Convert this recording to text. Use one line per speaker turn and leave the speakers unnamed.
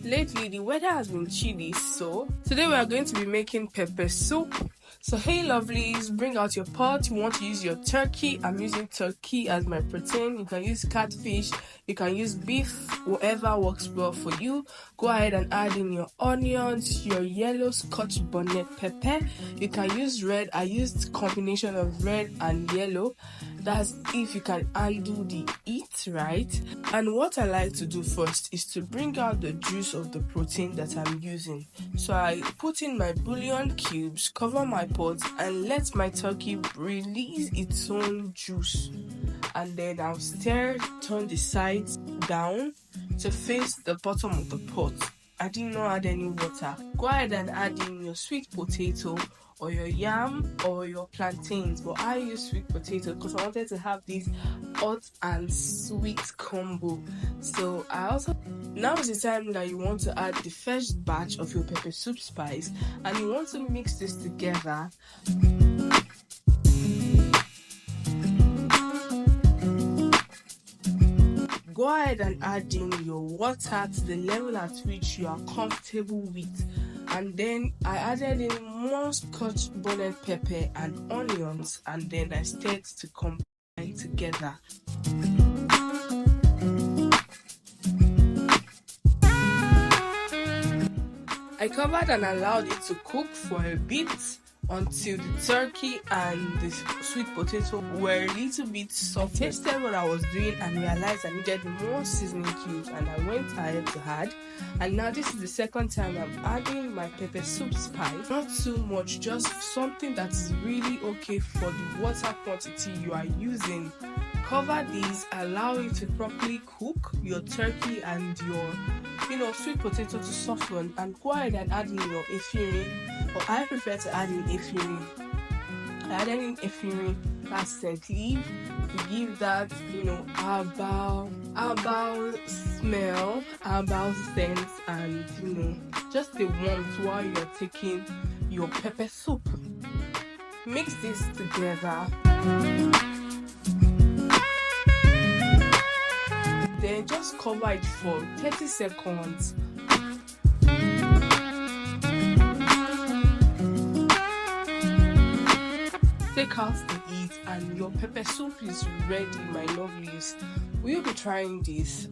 lately the weather has been chilly, so today we are going to be making pepper soup. So hey lovelies, bring out your pot. You want to use your turkey. I'm using turkey as my protein. You can use catfish, you can use beef, whatever works well for you. Go ahead and add in your onions, your yellow scotch bonnet pepper. You can use red. I used combination of red and yellow. That's if you can undo the heat, right? And what I like to do first is to bring out the juice of the protein that I'm using. So I put in my bouillon cubes, cover my pot, and let my turkey release its own juice. And then I'll stir, turn the sides down to face the bottom of the pot. I did not add any water. Go ahead and add in your sweet potato or your yam or your plantains, but I use sweet potato because I wanted to have this hot and sweet combo. So now is the time that you want to add the first batch of your pepper soup spice, and you want to mix this together. Go ahead and add in your water to the level at which you are comfortable with. And then I added in more scotch bonnet pepper and onions, and then I stirred to combine together. I covered and allowed it to cook for a bit until the turkey and the sweet potato were a little bit soft. I tasted what I was doing and realized I needed more seasoning cubes, and I went ahead to add. And now this is the second time I'm adding my pepper soup spice. Not too much, just something that is really okay for the water quantity you are using. Cover these, allow it to properly cook your turkey and your sweet potato to soften, and go ahead and add in your efirin, or I prefer to add in efirin. I added in efirin, that's scent leaf, to give that herbal smell, herbal scent, and just the warmth while you're taking your pepper soup. Mix this together. Then just cover it for 30 seconds. Take out the heat and your pepper soup is ready, my lovelies. Will you be trying this?